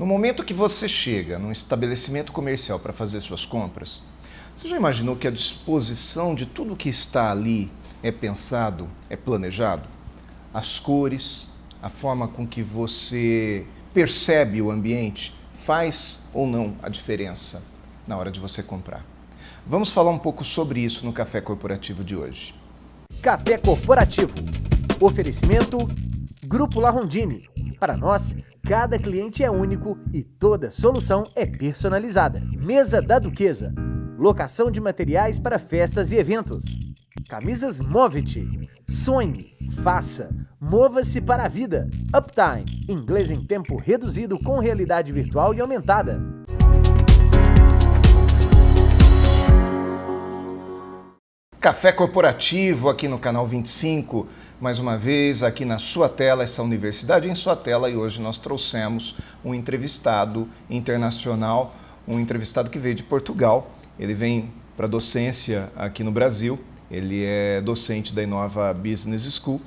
No momento que você chega num estabelecimento comercial para fazer suas compras, você já imaginou que a disposição de tudo que está ali é pensado, é planejado? As cores, a forma com que você percebe o ambiente, faz ou não a diferença na hora de você comprar? Vamos falar um pouco sobre isso no Café Corporativo de hoje. Café Corporativo. Oferecimento Grupo La Rondine. Para nós, cada cliente é único e toda solução é personalizada. Mesa da Duquesa. Locação de materiais para festas e eventos. Camisas Movit. Sonhe, faça, mova-se para a vida. Uptime. Inglês em tempo reduzido com realidade virtual e aumentada. Café Corporativo aqui no canal 25, mais uma vez aqui na sua tela, essa Universidade em sua tela, e hoje nós trouxemos um entrevistado internacional, um entrevistado que veio de Portugal. Ele vem para docência aqui no Brasil, ele é docente da Inova Business School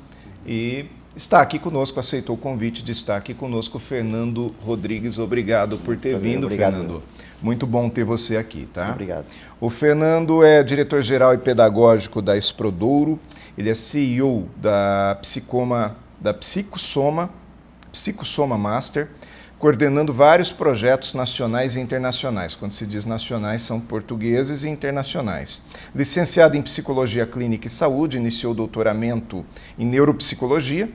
e está aqui conosco, aceitou o convite de estar aqui conosco, Fernando Rodrigues. Obrigado por ter vindo, obrigado. Fernando. Muito bom ter você aqui, tá? Muito obrigado. O Fernando é diretor-geral e pedagógico da Exprodouro, ele é CEO da Psicossoma Master, coordenando vários projetos nacionais e internacionais. Quando se diz nacionais, são portugueses e internacionais. Licenciado em Psicologia Clínica e Saúde, iniciou o doutoramento em Neuropsicologia.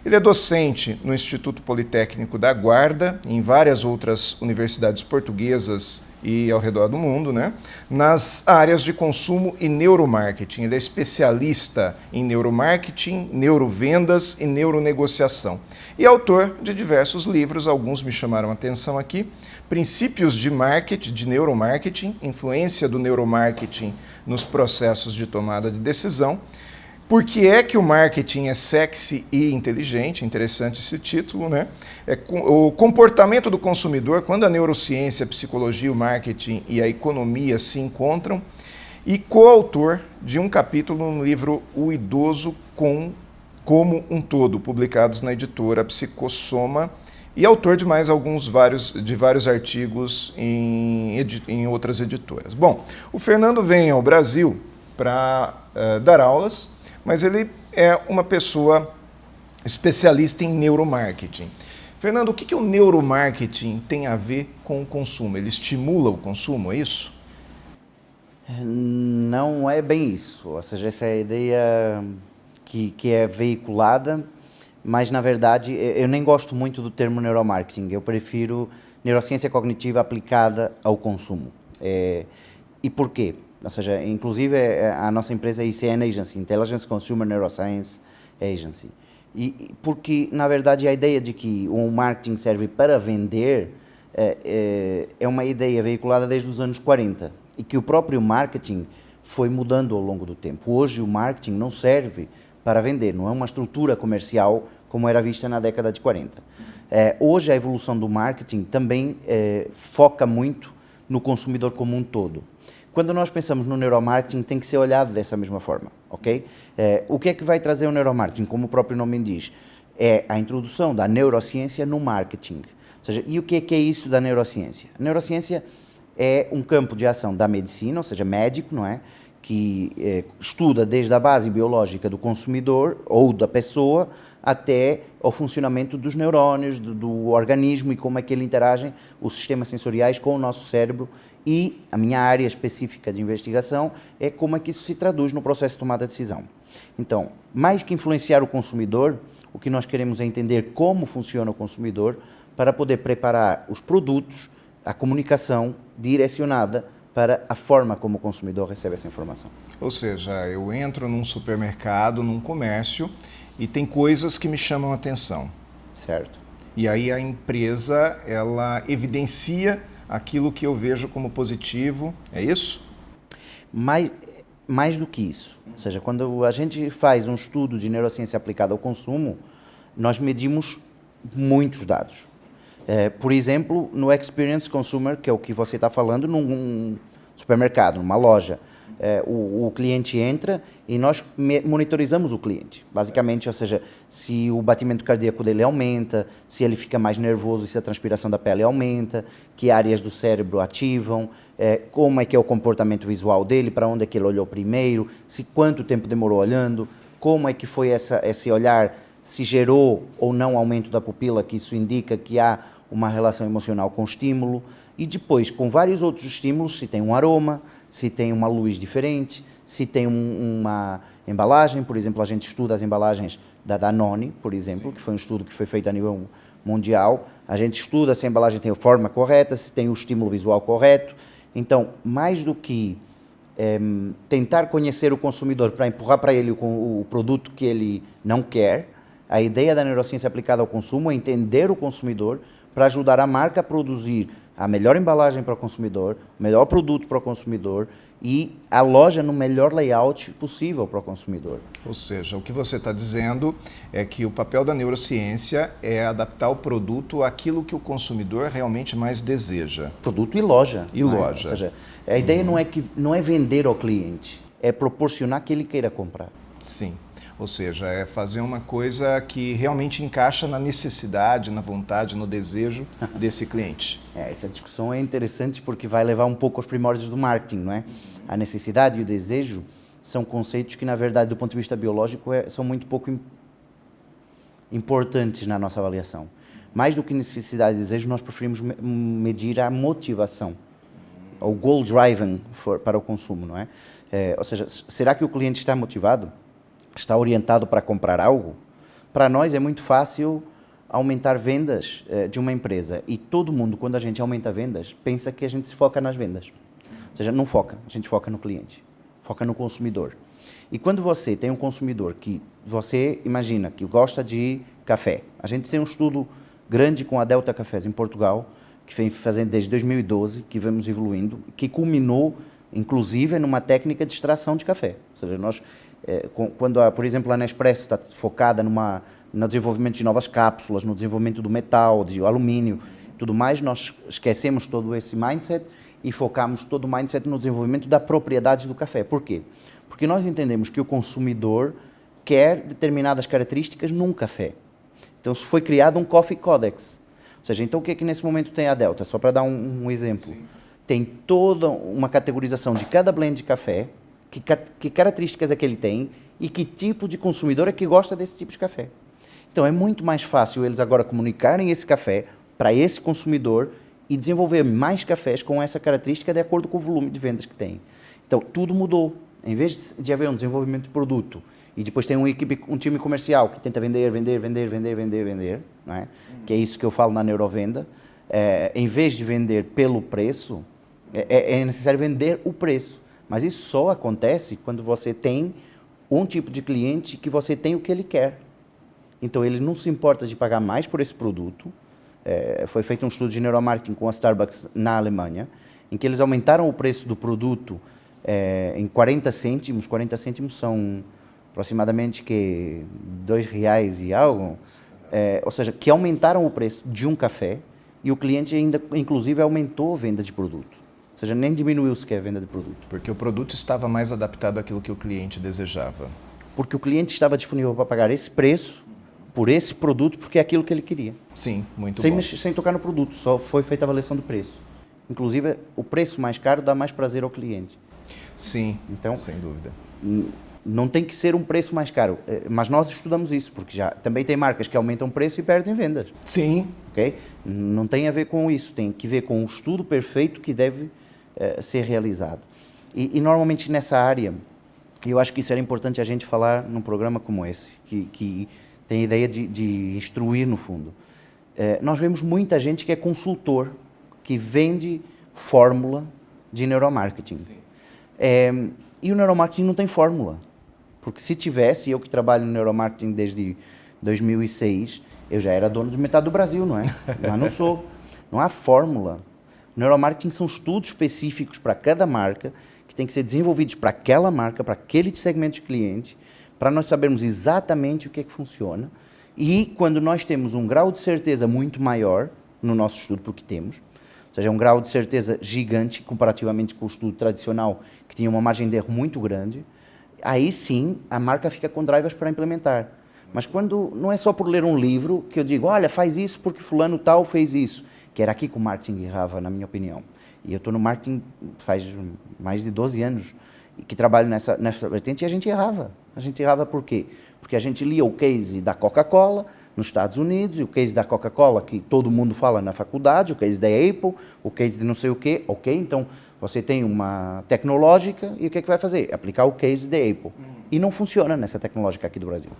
Ele é docente no Instituto Politécnico da Guarda, em várias outras universidades portuguesas e ao redor do mundo, né? Nas áreas de consumo e neuromarketing. Ele é especialista em neuromarketing, neurovendas e neuronegociação. E autor de diversos livros, alguns me chamaram a atenção aqui: Princípios de Marketing, de Neuromarketing, Influência do Neuromarketing nos Processos de Tomada de Decisão. Por que é que o marketing é sexy e inteligente? Interessante esse título, né? O comportamento do consumidor, quando a neurociência, a psicologia, o marketing e a economia se encontram. E coautor de um capítulo no livro O Idoso como um Todo, publicados na editora Psicossoma, e autor de mais vários artigos em outras editoras. Bom, o Fernando vem ao Brasil para dar aulas, mas ele é uma pessoa especialista em neuromarketing. Fernando, o que o neuromarketing tem a ver com o consumo? Ele estimula o consumo, é isso? Não é bem isso, ou seja, essa é a ideia que é veiculada, mas na verdade eu nem gosto muito do termo neuromarketing, eu prefiro neurociência cognitiva aplicada ao consumo. E por quê? Ou seja, inclusive a nossa empresa é ICN Agency, Intelligence Consumer Neuroscience Agency. E porque, na verdade, a ideia de que o marketing serve para vender é uma ideia veiculada desde os anos 40 e que o próprio marketing foi mudando ao longo do tempo. Hoje o marketing não serve para vender, não é uma estrutura comercial como era vista na década de 40. Hoje a evolução do marketing também foca muito no consumidor como um todo. Quando nós pensamos no neuromarketing, tem que ser olhado dessa mesma forma, ok? O que é que vai trazer o neuromarketing? Como o próprio nome diz, é a introdução da neurociência no marketing. Ou seja, e o que é isso da neurociência? A neurociência é um campo de ação da medicina, ou seja, médico, não é? Que estuda desde a base biológica do consumidor ou da pessoa até o funcionamento dos neurônios, do organismo e como é que ele interagem, os sistemas sensoriais com o nosso cérebro. E a minha área específica de investigação é como é que isso se traduz no processo de tomada de decisão. Então, mais que influenciar o consumidor, o que nós queremos é entender como funciona o consumidor para poder preparar os produtos, a comunicação direcionada para a forma como o consumidor recebe essa informação. Ou seja, eu entro num supermercado, num comércio, e tem coisas que me chamam a atenção. Certo. E aí a empresa, ela evidencia aquilo que eu vejo como positivo, é isso? Mais do que isso. Ou seja, quando a gente faz um estudo de neurociência aplicada ao consumo, nós medimos muitos dados. Por exemplo, no Experience Consumer, que é o que você está falando, num supermercado, numa loja, O cliente entra e nós monitorizamos o cliente. Basicamente, ou seja, se o batimento cardíaco dele aumenta, se ele fica mais nervoso e se a transpiração da pele aumenta, que áreas do cérebro ativam, como é que é o comportamento visual dele, para onde é que ele olhou primeiro, quanto tempo demorou olhando, como é que foi esse olhar, se gerou ou não aumento da pupila, que isso indica que há uma relação emocional com o estímulo, e depois, com vários outros estímulos, se tem um aroma, se tem uma luz diferente, se tem uma embalagem. Por exemplo, a gente estuda as embalagens da Danone, por exemplo, que foi um estudo que foi feito a nível mundial. A gente estuda se a embalagem tem a forma correta, se tem o estímulo visual correto. Então, mais do que tentar conhecer o consumidor para empurrar para ele o produto que ele não quer, a ideia da neurociência aplicada ao consumo é entender o consumidor para ajudar a marca a produzir a melhor embalagem para o consumidor, o melhor produto para o consumidor e a loja no melhor layout possível para o consumidor. Ou seja, o que você está dizendo é que o papel da neurociência é adaptar o produto àquilo que o consumidor realmente mais deseja. Produto e loja. E loja. Ou seja, a ideia não é vender ao cliente, é proporcionar que ele queira comprar. Sim. Ou seja, é fazer uma coisa que realmente encaixa na necessidade, na vontade, no desejo desse cliente. Essa discussão é interessante porque vai levar um pouco aos primórdios do marketing, não é? A necessidade e o desejo são conceitos que, na verdade, do ponto de vista biológico, são muito pouco importantes na nossa avaliação. Mais do que necessidade e desejo, nós preferimos medir a motivação, o goal driven para o consumo, não é? Ou seja, será que o cliente está motivado? Está orientado para comprar algo? Para nós é muito fácil aumentar vendas de uma empresa. E todo mundo, quando a gente aumenta vendas, pensa que a gente se foca nas vendas. Ou seja, não foca, a gente foca no cliente, foca no consumidor. E quando você tem um consumidor que você imagina que gosta de café, a gente tem um estudo grande com a Delta Cafés em Portugal, que vem fazendo desde 2012, que vamos evoluindo, que culminou, inclusive, numa técnica de extração de café. Ou seja, nós... Quando, por exemplo, a Nespresso está focada no desenvolvimento de novas cápsulas, no desenvolvimento do metal, do alumínio, tudo mais, nós esquecemos todo esse mindset e focamos todo o mindset no desenvolvimento da propriedade do café. Por quê? Porque nós entendemos que o consumidor quer determinadas características num café. Então, foi criado um Coffee Codex. Ou seja, então o que é que nesse momento tem a Delta? Só para dar um exemplo. Sim. Tem toda uma categorização de cada blend de café, que características é que ele tem e que tipo de consumidor é que gosta desse tipo de café. Então, é muito mais fácil eles agora comunicarem esse café para esse consumidor e desenvolver mais cafés com essa característica de acordo com o volume de vendas que tem. Então, tudo mudou. Em vez de haver um desenvolvimento de produto e depois tem um time comercial que tenta vender, não é? Que é isso que eu falo na neurovenda, em vez de vender pelo preço, é necessário vender o preço. Mas isso só acontece quando você tem um tipo de cliente que você tem o que ele quer. Então, ele não se importa de pagar mais por esse produto. Foi feito um estudo de neuromarketing com a Starbucks na Alemanha, em que eles aumentaram o preço do produto em 40 cêntimos. 40 cêntimos são aproximadamente R$2 e algo. Ou seja, que aumentaram o preço de um café e o cliente ainda, inclusive, aumentou a venda de produto. Ou seja, nem diminuiu sequer a venda de produto. Porque o produto estava mais adaptado àquilo que o cliente desejava. Porque o cliente estava disponível para pagar esse preço por esse produto, porque é aquilo que ele queria. Sim, muito bom. Sem tocar no produto, só foi feita a avaliação do preço. Inclusive, o preço mais caro dá mais prazer ao cliente. Sim, então, sem dúvida. Não tem que ser um preço mais caro, mas nós estudamos isso, porque já também tem marcas que aumentam o preço e perdem vendas. Sim. Okay? Não tem a ver com isso, tem que ver com o estudo perfeito que deve ser realizado. E normalmente nessa área, eu acho que isso era importante a gente falar num programa como esse, que tem a ideia de instruir no fundo. Nós vemos muita gente que é consultor, que vende fórmula de neuromarketing. E o neuromarketing não tem fórmula, porque se tivesse, eu que trabalho no neuromarketing desde 2006, eu já era dono de metade do Brasil, não é? Mas não sou. Não há fórmula. Neuromarketing são estudos específicos para cada marca, que têm que ser desenvolvidos para aquela marca, para aquele segmento de cliente, para nós sabermos exatamente o que é que funciona. E quando nós temos um grau de certeza muito maior no nosso estudo, porque temos, ou Ou seja, é um grau de certeza gigante comparativamente com o estudo tradicional, que tinha uma margem de erro muito grande. Aí sim, a marca fica com drivers para implementar. Mas quando não é só por ler um livro que eu digo, olha, faz isso porque fulano tal fez isso, que era aqui que o marketing errava, na minha opinião. E eu estou no marketing faz mais de 12 anos que trabalho nessa vertente e a gente errava. A gente errava por quê? Porque a gente lia o case da Coca-Cola nos Estados Unidos, e o case da Coca-Cola que todo mundo fala na faculdade, o case da Apple, o case de não sei o quê. Ok, então você tem uma tecnológica e o que é que vai fazer? Aplicar o case da Apple. E não funciona nessa tecnológica aqui do Brasil.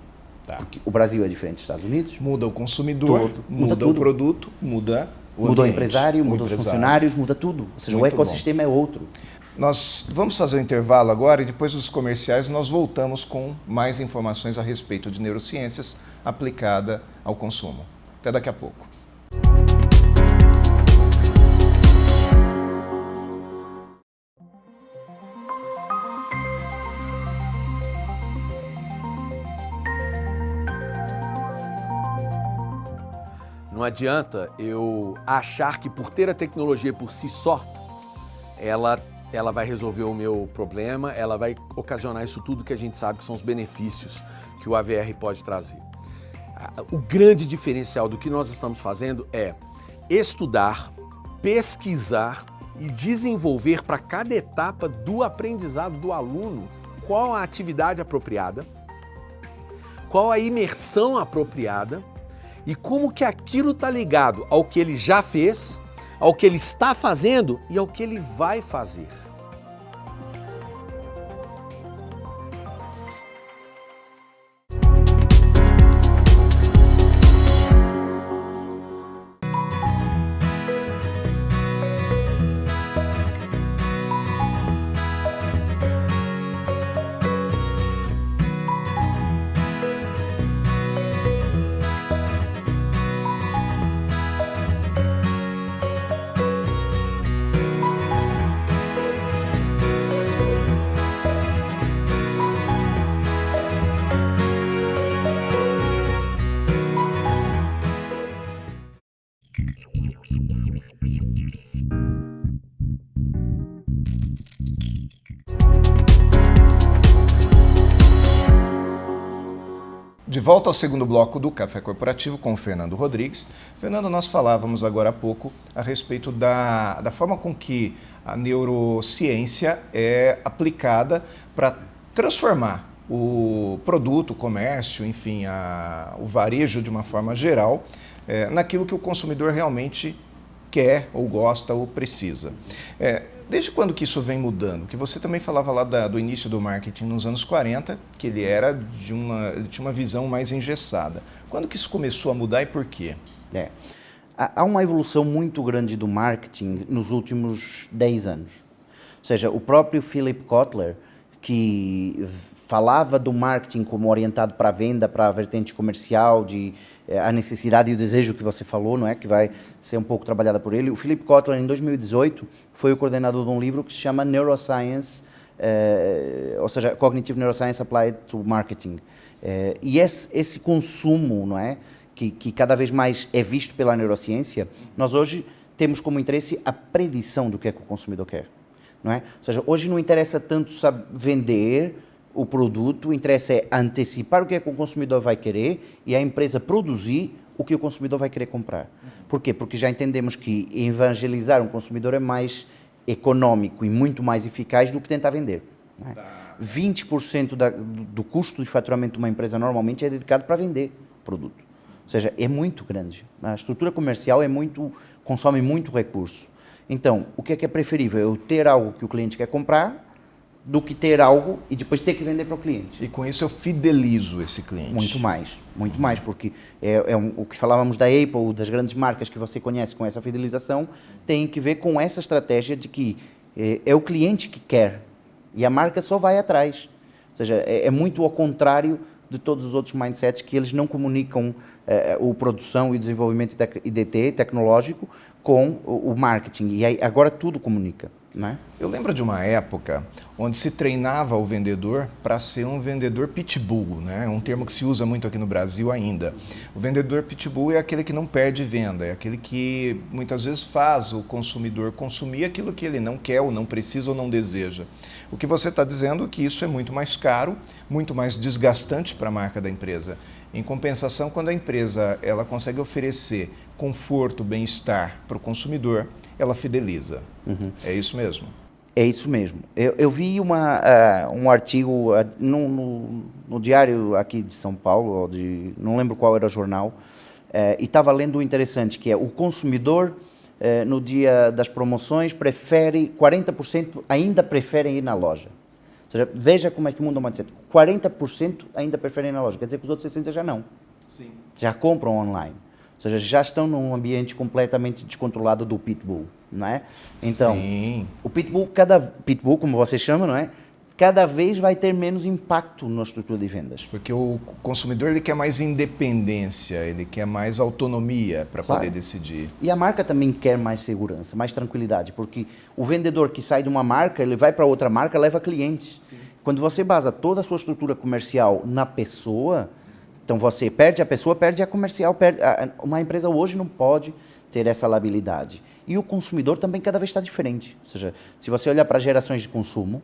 Tá. Porque o Brasil é diferente dos Estados Unidos. Muda o consumidor, muda o tudo. produto, muda o Muda o ambiente, empresário, muda os funcionários, muda tudo. Ou seja, Muito o ecossistema é outro. Nós vamos fazer um intervalo agora e depois dos comerciais nós voltamos com mais informações a respeito de neurociências aplicada ao consumo. Até daqui a pouco. Não adianta eu achar que por ter a tecnologia por si só, ela vai resolver o meu problema, ela vai ocasionar isso tudo que a gente sabe que são os benefícios que o AVR pode trazer. O grande diferencial do que nós estamos fazendo é estudar, pesquisar e desenvolver para cada etapa do aprendizado do aluno qual a atividade apropriada, qual a imersão apropriada e como que aquilo está ligado ao que ele já fez, ao que ele está fazendo e ao que ele vai fazer. De volta ao segundo bloco do Café Corporativo com o Fernando Rodrigues. Fernando, nós falávamos agora há pouco a respeito da forma com que a neurociência é aplicada para transformar o produto, o comércio, enfim, o varejo de uma forma geral, naquilo que o consumidor realmente quer, ou gosta, ou precisa. Desde quando que isso vem mudando? Que você também falava lá do início do marketing nos anos 40, que ele tinha uma visão mais engessada. Quando que isso começou a mudar e por quê? Há uma evolução muito grande do marketing nos últimos 10 anos. Ou seja, o próprio Philip Kotler, que falava do marketing como orientado para a venda, para a vertente comercial, a necessidade e o desejo que você falou, não é? Que vai ser um pouco trabalhada por ele. O Philip Kotler, em 2018, foi o coordenador de um livro que se chama Neuroscience, ou seja, Cognitive Neuroscience Applied to Marketing. E esse consumo, não é? Que cada vez mais é visto pela neurociência, nós hoje temos como interesse a predição do que é que o consumidor quer. Não é? Ou seja, hoje não interessa tanto vender o produto, interessa antecipar o que é que o consumidor vai querer e a empresa produzir o que o consumidor vai querer comprar. Por quê? Porque já entendemos que evangelizar um consumidor é mais econômico e muito mais eficaz do que tentar vender. Não é? 20% do custo de faturamento de uma empresa normalmente é dedicado para vender produto. Ou seja, é muito grande. A estrutura comercial consome muito recurso. Então, o que é preferível? Eu ter algo que o cliente quer comprar do que ter algo e depois ter que vender para o cliente. E com isso eu fidelizo esse cliente. Muito mais, porque o que falávamos da Apple, das grandes marcas que você conhece com essa fidelização, tem que ver com essa estratégia de que é o cliente que quer e a marca só vai atrás. Ou seja, é muito ao contrário de todos os outros mindsets que eles não comunicam a produção e desenvolvimento IDT, tecnológico, com o marketing. E aí, agora tudo comunica, não é? Eu lembro de uma época onde se treinava o vendedor para ser um vendedor pitbull, né? É um termo que se usa muito aqui no Brasil ainda. O vendedor pitbull é aquele que não perde venda, é aquele que muitas vezes faz o consumidor consumir aquilo que ele não quer, ou não precisa, ou não deseja. O que você está dizendo é que isso é muito mais caro, muito mais desgastante para a marca da empresa. Em compensação, quando a empresa ela consegue oferecer conforto, bem-estar para o consumidor, ela fideliza. É isso mesmo? É isso mesmo. Eu vi um artigo no diário aqui de São Paulo, não lembro qual era o jornal, e estava lendo o interessante, que é o consumidor, no dia das promoções, 40% ainda preferem ir na loja. Ou seja, veja como é que muda o mindset. 40% ainda preferem ir na loja, quer dizer que os outros 60% já não. Sim. Já compram online. Ou seja, já estão num ambiente completamente descontrolado do pitbull, não é? Então, sim, o pitbull, como você chama, não é? Cada vez vai ter menos impacto na estrutura de vendas. porque o consumidor ele quer mais independência, ele quer mais autonomia para Claro. poder decidir. E a marca também quer mais segurança, mais tranquilidade, porque o vendedor que sai de uma marca, ele vai para outra marca, leva clientes. Sim. Quando você basa toda a sua estrutura comercial na pessoa, então você perde a pessoa, perde a comercial, uma empresa hoje não pode ter essa labilidade. E o consumidor também cada vez está diferente. Ou seja, se você olhar para gerações de consumo,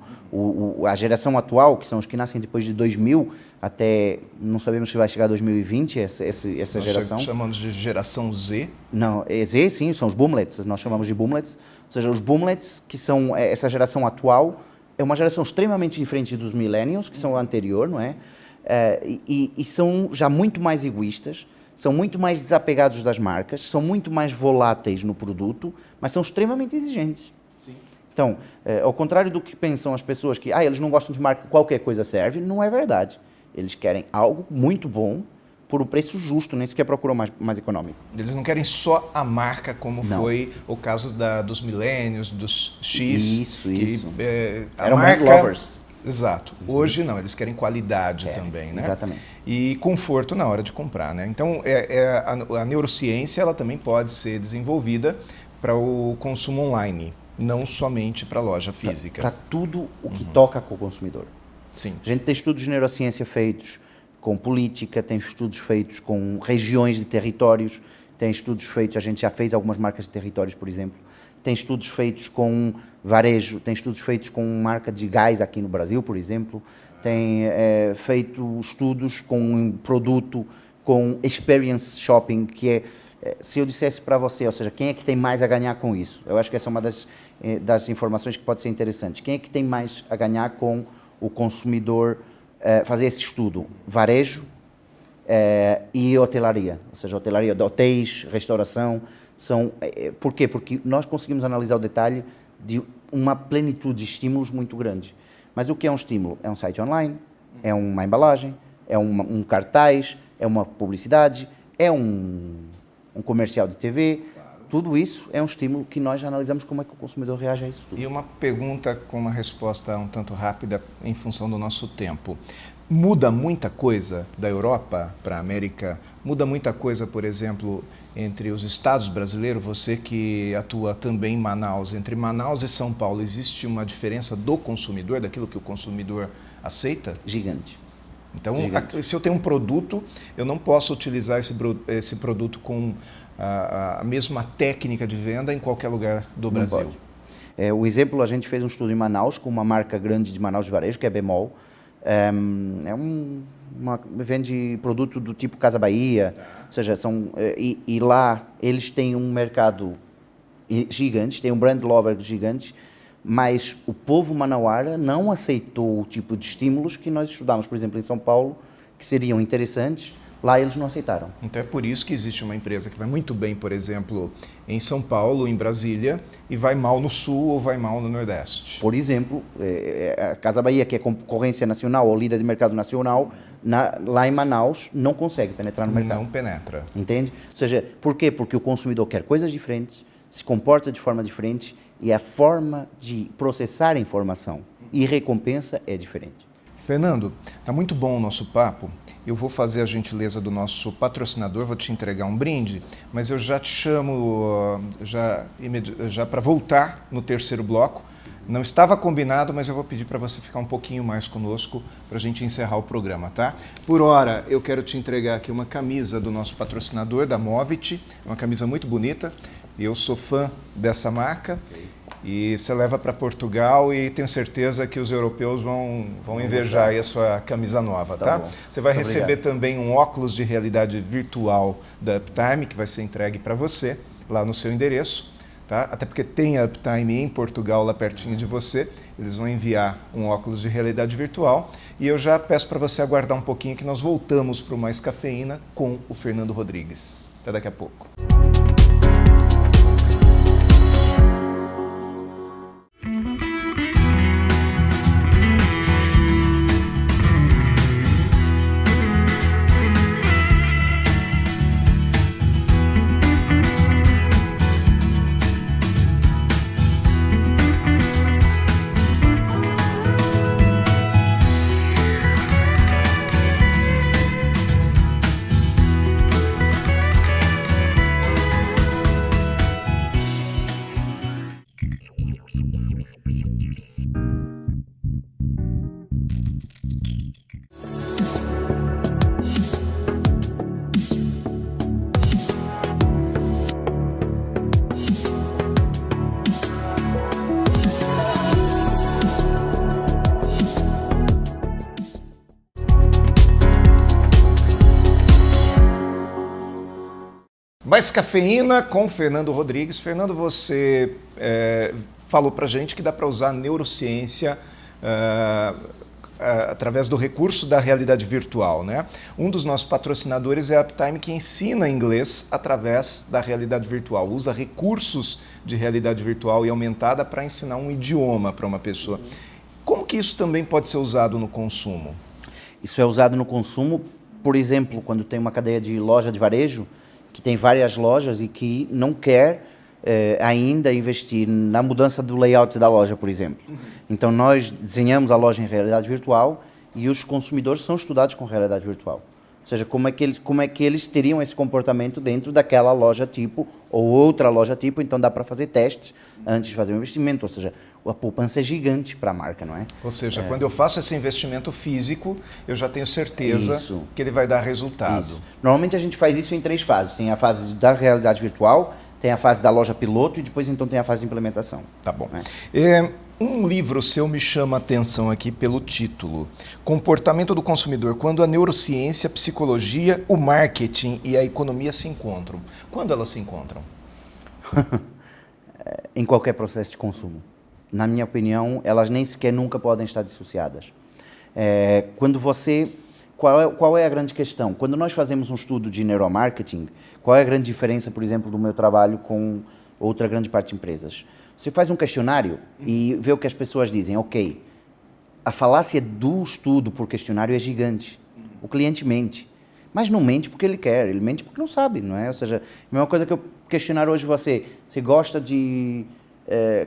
a geração atual, que são os que nascem depois de 2000, até não sabemos se vai chegar a 2020, essa Nós geração. chamamos de geração Z. Não, Z sim, são os boomlets, nós chamamos de boomlets. Ou seja, os boomlets, que são essa geração atual, é uma geração extremamente diferente dos millennials, que são a anterior, não é? E são já muito mais egoístas, são muito mais desapegados das marcas, são muito mais voláteis no produto, mas são extremamente exigentes. Sim. Então, ao contrário do que pensam as pessoas que eles não gostam de marca, qualquer coisa serve, não é verdade. Eles querem algo muito bom por um preço justo, nem sequer procuram mais econômico. Eles não querem só a marca, como Não. foi o caso dos millennials, dos X. Isso. A Eram brand marca... lovers. Exato. Hoje não, eles querem qualidade também, né? Exatamente. E conforto na hora de comprar, né? Então, a neurociência ela também pode ser desenvolvida para o consumo online, não somente para a loja física. Para tudo o que toca com o consumidor. Sim. A gente tem estudos de neurociência feitos com política, tem estudos feitos com regiões de territórios, tem estudos feitos, a gente já fez algumas marcas de territórios, por exemplo, tem estudos feitos com varejo, tem estudos feitos com marca de gás aqui no Brasil, por exemplo, tem feito estudos com produto, com experience shopping, que se eu dissesse para você, ou seja, quem é que tem mais a ganhar com isso? Eu acho que essa é uma das informações que pode ser interessante. Quem é que tem mais a ganhar com o consumidor fazer esse estudo? Varejo e hotelaria, ou seja, hotelaria de hotéis, restauração. Por quê? Porque nós conseguimos analisar o detalhe de uma plenitude de estímulos muito grande. Mas o que é um estímulo? É um site online, é uma embalagem, é um cartaz, é uma publicidade, é um comercial de TV. Tudo isso é um estímulo que nós já analisamos como é que o consumidor reage a isso tudo. E uma pergunta com uma resposta um tanto rápida em função do nosso tempo. Muda muita coisa da Europa para a América? Muda muita coisa, por exemplo, entre os estados brasileiros? Você que atua também em Manaus, entre Manaus e São Paulo, existe uma diferença do consumidor, daquilo que o consumidor aceita? Gigante. Então, Gigante. se eu tenho um produto, eu não posso utilizar esse produto com a mesma técnica de venda em qualquer lugar do Brasil. Não pode. O exemplo, a gente fez um estudo em Manaus com uma marca grande de Manaus de varejo, que é a Bemol. Vende produto do tipo Casa Bahia, ou seja, e lá eles têm um mercado gigante, têm um brand lover gigante, mas o povo manauara não aceitou o tipo de estímulos que nós estudamos, por exemplo, em São Paulo, que seriam interessantes. Lá eles não aceitaram. Então é por isso que existe uma empresa que vai muito bem, por exemplo, em São Paulo, em Brasília, e vai mal no Sul ou vai mal no Nordeste. Por exemplo, a Casa Bahia, que é concorrência nacional ou líder de mercado nacional, lá em Manaus não consegue penetrar no mercado. Não penetra. Entende? Ou seja, por quê? Porque o consumidor quer coisas diferentes, se comporta de forma diferente e a forma de processar a informação e recompensa é diferente. Fernando, está muito bom o nosso papo. Eu vou fazer a gentileza do nosso patrocinador, vou te entregar um brinde, mas eu já te chamo já para voltar no terceiro bloco, Não estava combinado, mas eu vou pedir para você ficar um pouquinho mais conosco para a gente encerrar o programa, tá? Por hora, eu quero te entregar aqui uma camisa do nosso patrocinador, da Movit, uma camisa muito bonita. Eu sou fã dessa marca. E você leva para Portugal e tenho certeza que os europeus vão invejar aí a sua camisa nova, tá? Você vai Muito receber obrigado. também um óculos de realidade virtual da Uptime, que vai ser entregue para você lá no seu endereço, tá? Até porque tem a Uptime em Portugal, lá pertinho de você. Eles vão enviar um óculos de realidade virtual. E eu já peço para você aguardar um pouquinho que nós voltamos para o Mais Cafeína com o Fernando Rodrigues. Até daqui a pouco. Mais Cafeína com Fernando Rodrigues. Fernando, você falou pra gente que dá para usar a neurociência através do recurso da realidade virtual, né? Um dos nossos patrocinadores é a Uptime, que ensina inglês através da realidade virtual. Usa recursos de realidade virtual e aumentada para ensinar um idioma para uma pessoa. Como que isso também pode ser usado no consumo? Isso é usado no consumo, por exemplo, quando tem uma cadeia de loja de varejo, que tem várias lojas e que não quer ainda investir na mudança do layout da loja, por exemplo. Então, nós desenhamos a loja em realidade virtual e os consumidores são estudados com realidade virtual. Ou seja, como é que eles teriam esse comportamento dentro daquela loja tipo ou outra loja tipo. Então, dá para fazer testes antes de fazer o investimento. Ou seja, a poupança é gigante para a marca, não é? Ou seja, quando eu faço esse investimento físico, eu já tenho certeza que ele vai dar resultado. Isso. Normalmente a gente faz isso em 3 fases. Tem a fase da realidade virtual, tem a fase da loja piloto e depois então tem a fase de implementação. Tá bom. Um livro seu me chama a atenção aqui pelo título. Comportamento do consumidor, quando a neurociência, a psicologia, o marketing e a economia se encontram. Quando elas se encontram? Em qualquer processo de consumo. Na minha opinião, elas nem sequer nunca podem estar dissociadas. Qual é a grande questão? Quando nós fazemos um estudo de neuromarketing, qual é a grande diferença, por exemplo, do meu trabalho com outra grande parte de empresas? Você faz um questionário e vê o que as pessoas dizem. Ok, a falácia do estudo por questionário é gigante. O cliente mente. Mas não mente porque ele quer, ele mente porque não sabe, não é? Ou seja, a mesma coisa que eu questionar hoje você gosta de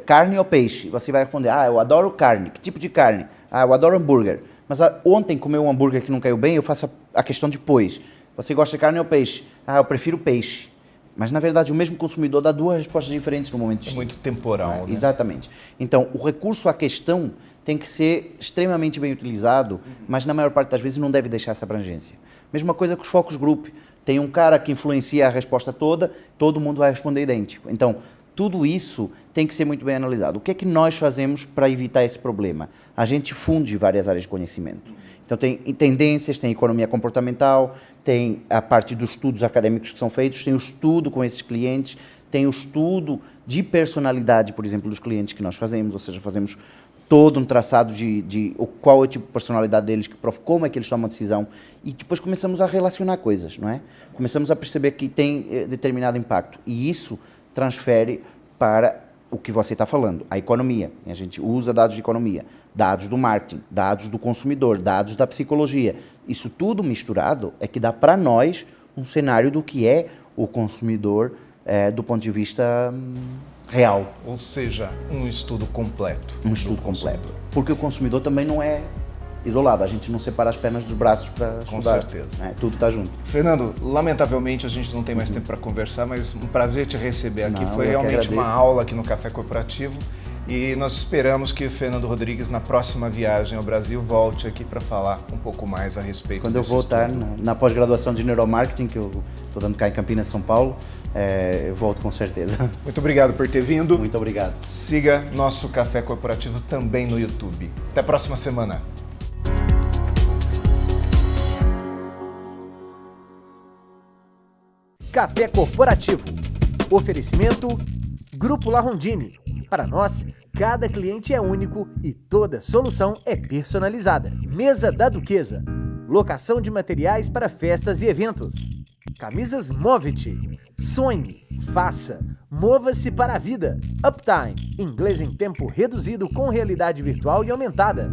carne ou peixe? Você vai responder, eu adoro carne. Que tipo de carne? Eu adoro hambúrguer. Mas ontem comeu um hambúrguer que não caiu bem, eu faço a questão depois. Você gosta de carne ou peixe? Eu prefiro peixe. Mas, na verdade, o mesmo consumidor dá 2 respostas diferentes no momento. É muito temporal, né? Exatamente. Então, o recurso à questão tem que ser extremamente bem utilizado, mas, na maior parte das vezes, não deve deixar essa abrangência. Mesma coisa com os focus group. Tem um cara que influencia a resposta toda, todo mundo vai responder idêntico. Então, tudo isso tem que ser muito bem analisado. O que é que nós fazemos para evitar esse problema? A gente funde várias áreas de conhecimento. Então, tem tendências, tem economia comportamental, tem a parte dos estudos acadêmicos que são feitos, tem o estudo com esses clientes, tem o estudo de personalidade, por exemplo, dos clientes que nós fazemos, ou seja, fazemos todo um traçado de qual é o tipo de personalidade deles, como é que eles tomam a decisão, e depois começamos a relacionar coisas, não é? Começamos a perceber que tem determinado impacto, e isso transfere para o que você está falando, a economia. A gente usa dados de economia, dados do marketing, dados do consumidor, dados da psicologia. Isso tudo misturado é que dá para nós um cenário do que é o consumidor do ponto de vista real. Ou seja, um estudo completo. Um estudo completo. Porque o consumidor também não é isolado, a gente não separa as pernas dos braços para estudar. Com certeza. Tudo está junto. Fernando, lamentavelmente a gente não tem mais tempo para conversar, mas um prazer te receber aqui. Não, foi realmente uma aula aqui no Café Corporativo. E nós esperamos que o Fernando Rodrigues, na próxima viagem ao Brasil, volte aqui para falar um pouco mais a respeito Quando eu desse voltar estudo. na pós-graduação de neuromarketing, que eu estou dando cá em Campinas, São Paulo, eu volto com certeza. Muito obrigado por ter vindo. Muito obrigado. Siga nosso Café Corporativo também no YouTube. Até a próxima semana. Café Corporativo. Oferecimento Grupo La Rondine. Para nós, cada cliente é único e toda solução é personalizada. Mesa da Duquesa. Locação de materiais para festas e eventos. Camisas Move-te. Sonhe, faça, mova-se para a vida. Uptime. Inglês em tempo reduzido com realidade virtual e aumentada.